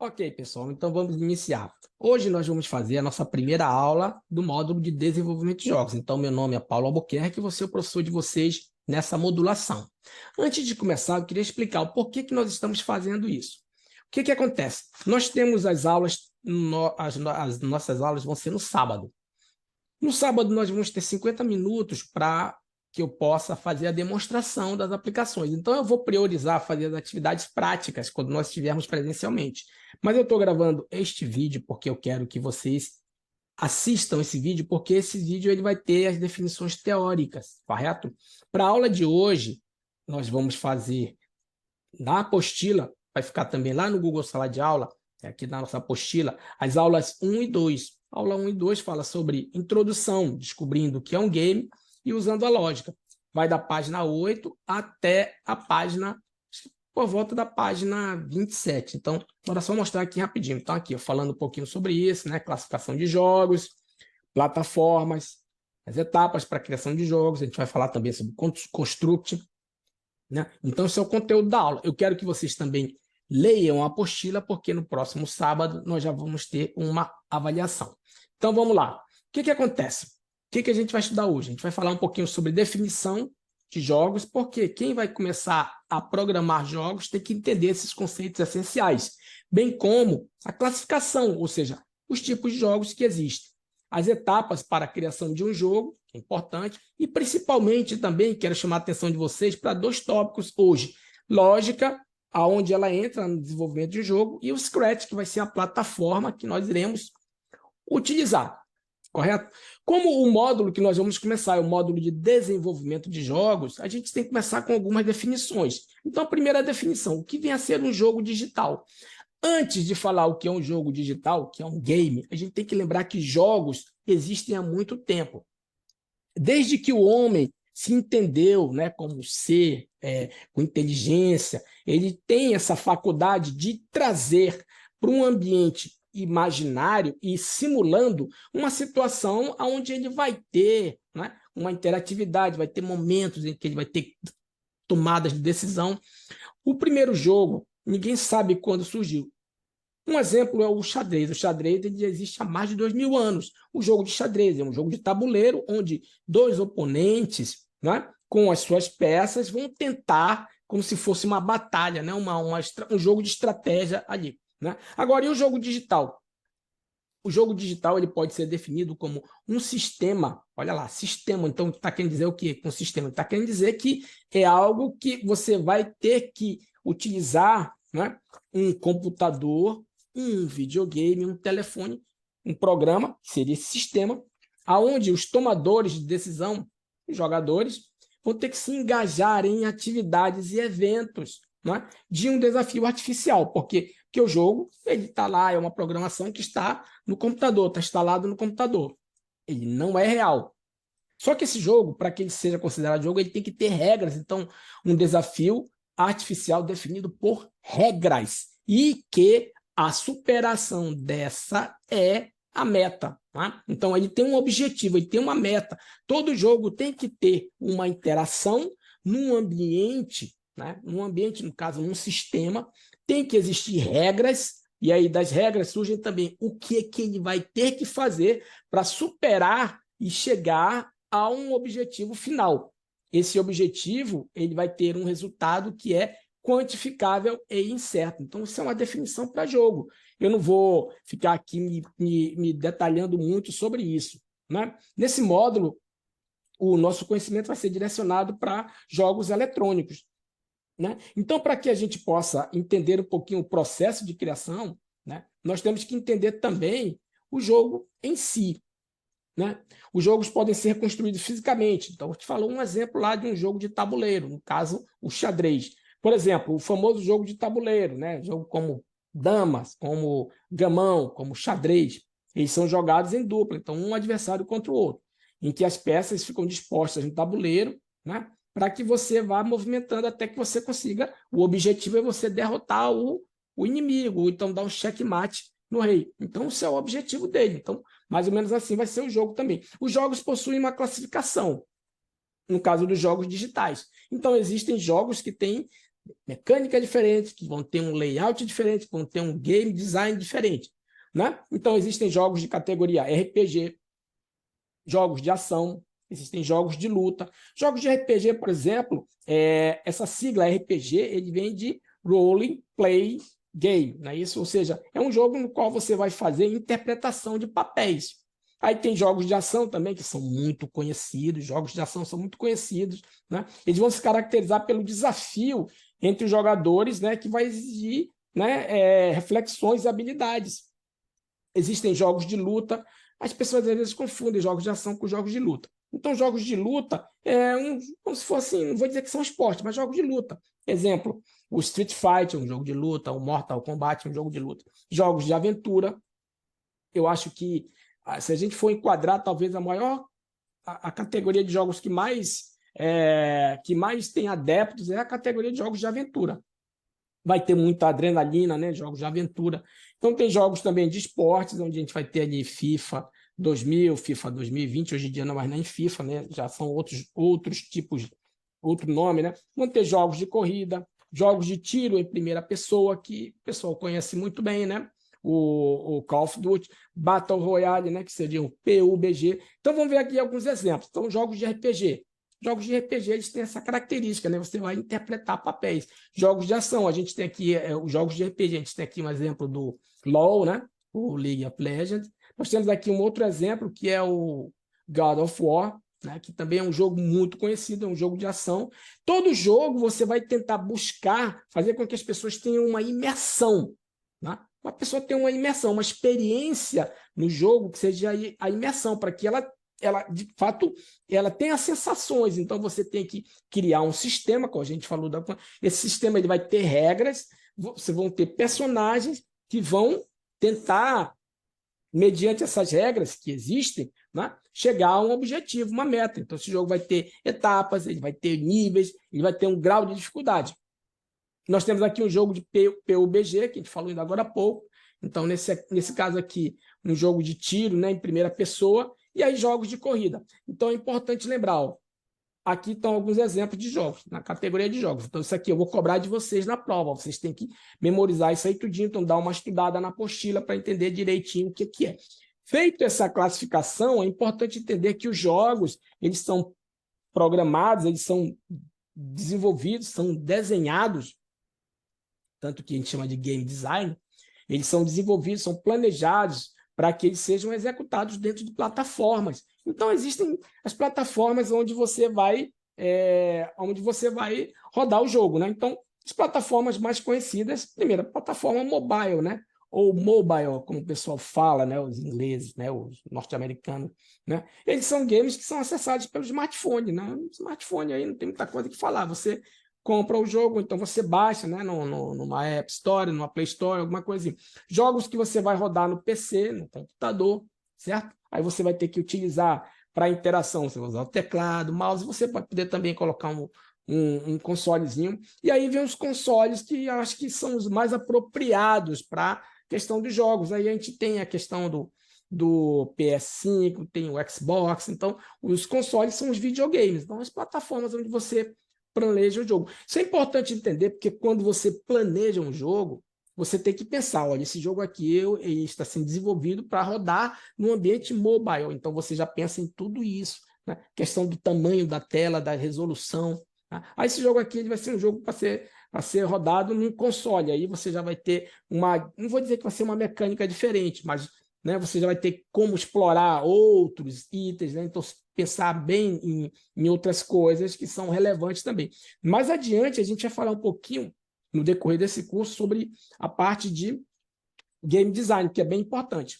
Ok, pessoal, então vamos iniciar. Hoje nós vamos fazer a nossa primeira aula do módulo de desenvolvimento de jogos. Então, meu nome é Paulo Albuquerque e vou ser o professor de vocês nessa modulação. Antes de começar, eu queria explicar o porquê que nós estamos fazendo isso. O que acontece? Nós temos as aulas, as nossas aulas vão ser no sábado. No sábado, nós vamos ter 50 minutos para que eu possa fazer a demonstração das aplicações. Então, eu vou priorizar fazer as atividades práticas quando nós estivermos presencialmente. Mas eu estou gravando este vídeo porque eu quero que vocês assistam esse vídeo, porque esse vídeo ele vai ter as definições teóricas, correto? Para a aula de hoje, nós vamos fazer na apostila, vai ficar também lá no Google Sala de Aula, aqui na nossa apostila, as aulas 1 e 2. A aula 1 e 2 fala sobre introdução, descobrindo o que é um game e usando a lógica. Vai da página 8 até a página, por volta da página 27. Então, bora só mostrar aqui rapidinho. Então, aqui, eu falando um pouquinho sobre isso, né? Classificação de jogos, plataformas, as etapas para a criação de jogos. A gente vai falar também sobre Construct, né? Então, esse é o conteúdo da aula. Eu quero que vocês também leiam a apostila, porque no próximo sábado nós já vamos ter uma avaliação. Então, vamos lá. O que acontece? O que a gente vai estudar hoje? A gente vai falar um pouquinho sobre definição de jogos, porque quem vai começar a programar jogos tem que entender esses conceitos essenciais, bem como a classificação, ou seja, os tipos de jogos que existem, as etapas para a criação de um jogo, que é importante, e principalmente também quero chamar a atenção de vocês para dois tópicos hoje: lógica, aonde ela entra no desenvolvimento de jogo, e o Scratch, que vai ser a plataforma que nós iremos utilizar, correto? Como o módulo que nós vamos começar é o módulo de desenvolvimento de jogos, a gente tem que começar com algumas definições. Então, a primeira definição: o que vem a ser um jogo digital? Antes de falar o que é um jogo digital, que é um game, a gente tem que lembrar que jogos existem há muito tempo. Desde que o homem se entendeu, né, como ser com inteligência, ele tem essa faculdade de trazer para um ambiente imaginário e simulando uma situação onde ele vai ter, né, uma interatividade, vai ter momentos em que ele vai ter tomadas de decisão. O primeiro jogo, ninguém sabe quando surgiu. Um exemplo é o xadrez. O xadrez ele existe há mais de 2000 anos. O jogo de xadrez é um jogo de tabuleiro onde dois oponentes, né, com as suas peças, vão tentar, como se fosse uma batalha, né, um jogo de estratégia ali, né? Agora, e o jogo digital? O jogo digital ele pode ser definido como um sistema. Olha lá, sistema. Então, está querendo dizer o quê com sistema? Está querendo dizer que é algo que você vai ter que utilizar, né, um computador, um videogame, um telefone, um programa, que seria esse sistema, aonde os tomadores de decisão, os jogadores, vão ter que se engajar em atividades e eventos, né, de um desafio artificial, porque o jogo ele está lá, é uma programação que está no computador, está instalado no computador. Ele não é real. Só que esse jogo, para que ele seja considerado jogo, ele tem que ter regras. Então, um desafio artificial definido por regras. E que a superação dessa é a meta. Tá? Então, ele tem um objetivo, ele tem uma meta. Todo jogo tem que ter uma interação num ambiente, né? Num ambiente, no caso, num sistema, tem que existir regras, e aí das regras surgem também o que ele vai ter que fazer para superar e chegar a um objetivo final. Esse objetivo ele vai ter um resultado que é quantificável e incerto. Então, isso é uma definição para jogo. Eu não vou ficar aqui me detalhando muito sobre isso, né? Nesse módulo, o nosso conhecimento vai ser direcionado para jogos eletrônicos, né? Então, para que a gente possa entender um pouquinho o processo de criação, né, nós temos que entender também o jogo em si, né? Os jogos podem ser construídos fisicamente. Então, eu te falo um exemplo lá de um jogo de tabuleiro, no caso, o xadrez. Por exemplo, o famoso jogo de tabuleiro, né? Jogo como damas, como gamão, como xadrez. Eles são jogados em dupla, então um adversário contra o outro, em que as peças ficam dispostas no tabuleiro, né, para que você vá movimentando até que você consiga. O objetivo é você derrotar o inimigo, ou então dar um checkmate no rei. Então, esse é o objetivo dele. Então, mais ou menos assim vai ser o jogo também. Os jogos possuem uma classificação, no caso dos jogos digitais. Então, existem jogos que têm mecânica diferente, que vão ter um layout diferente, que vão ter um game design diferente, né? Então, existem jogos de categoria RPG, jogos de ação, existem jogos de luta. Jogos de RPG, por exemplo, essa sigla RPG, ele vem de Role Play Game, não é isso? Ou seja, é um jogo no qual você vai fazer interpretação de papéis. Aí tem jogos de ação também, que são muito conhecidos, jogos de ação são muito conhecidos, né? Eles vão se caracterizar pelo desafio entre os jogadores, né, que vai exigir, né, reflexões e habilidades. Existem jogos de luta, as pessoas às vezes confundem jogos de ação com jogos de luta. Então, jogos de luta como se fosse, não vou dizer que são esportes, mas jogos de luta. Exemplo, o Street Fighter, um jogo de luta, o Mortal Kombat, um jogo de luta. Jogos de aventura, eu acho que, se a gente for enquadrar, talvez a categoria de jogos que mais tem adeptos é a categoria de jogos de aventura. Vai ter muita adrenalina, né? Jogos de aventura. Então, tem jogos também de esportes, onde a gente vai ter ali FIFA 2000, FIFA 2020, hoje em dia não é mais nem FIFA, né? Já são outros tipos, outro nome, né? Vão ter jogos de corrida, jogos de tiro em primeira pessoa, que o pessoal conhece muito bem, né? O Call of Duty, Battle Royale, né? Que seria o PUBG. Então, vamos ver aqui alguns exemplos. Então, jogos de RPG. Jogos de RPG eles têm essa característica, né? Você vai interpretar papéis. Jogos de ação, a gente tem aqui os jogos de RPG, a gente tem aqui um exemplo do LoL, né? O League of Legends. Nós temos aqui um outro exemplo que é o God of War, né? Que também é um jogo muito conhecido, é um jogo de ação. Todo jogo você vai tentar buscar fazer com que as pessoas tenham uma imersão, né? Uma pessoa tenha uma imersão, uma experiência no jogo que seja a imersão, para que ela de fato, ela tem as sensações. Então, você tem que criar um sistema, como a gente falou, esse sistema ele vai ter regras, você vão ter personagens que vão tentar, mediante essas regras que existem, né, chegar a um objetivo, uma meta. Então, esse jogo vai ter etapas, ele vai ter níveis, ele vai ter um grau de dificuldade. Nós temos aqui um jogo de PUBG, que a gente falou ainda agora há pouco. Então, nesse caso aqui, um jogo de tiro, né, em primeira pessoa, e aí jogos de corrida. Então, é importante lembrar, ó, aqui estão alguns exemplos de jogos, na categoria de jogos. Então, isso aqui eu vou cobrar de vocês na prova. Vocês têm que memorizar isso aí tudinho, então dá uma estudada na apostila para entender direitinho o que é. Feito essa classificação, é importante entender que os jogos, eles são programados, eles são desenvolvidos, são desenhados, tanto que a gente chama de game design, eles são desenvolvidos, são planejados para que eles sejam executados dentro de plataformas. Então, existem as plataformas onde você vai rodar o jogo, né? Então, as plataformas mais conhecidas, primeiro, a plataforma mobile, né? Ou mobile, como o pessoal fala, né? Os ingleses, né? Os norte-americanos, né? Eles são games que são acessados pelo smartphone, né? O smartphone aí não tem muita coisa que falar. Você compra o jogo, então você baixa, né, numa App Store, numa Play Store, alguma coisa assim. Jogos que você vai rodar no PC, no computador, certo? Aí você vai ter que utilizar para interação, você vai usar o teclado, o mouse, você pode poder também colocar um consolezinho. E aí vem os consoles que eu acho que são os mais apropriados para a questão dos jogos. Aí a gente tem a questão do PS5, tem o Xbox, então os consoles são os videogames, então as plataformas onde você planeja o jogo. Isso é importante entender, porque quando você planeja um jogo, você tem que pensar, olha, esse jogo aqui ele está sendo desenvolvido para rodar no ambiente mobile, então você já pensa em tudo isso, né? Questão do tamanho da tela, da resolução. Tá? Aí esse jogo aqui ele vai ser um jogo para ser rodado num console, aí você já vai ter não vou dizer que vai ser uma mecânica diferente, mas, né, você já vai ter como explorar outros itens, né? Então pensar bem em outras coisas que são relevantes também. Mais adiante, a gente vai falar um pouquinho, no decorrer desse curso, sobre a parte de game design, que é bem importante.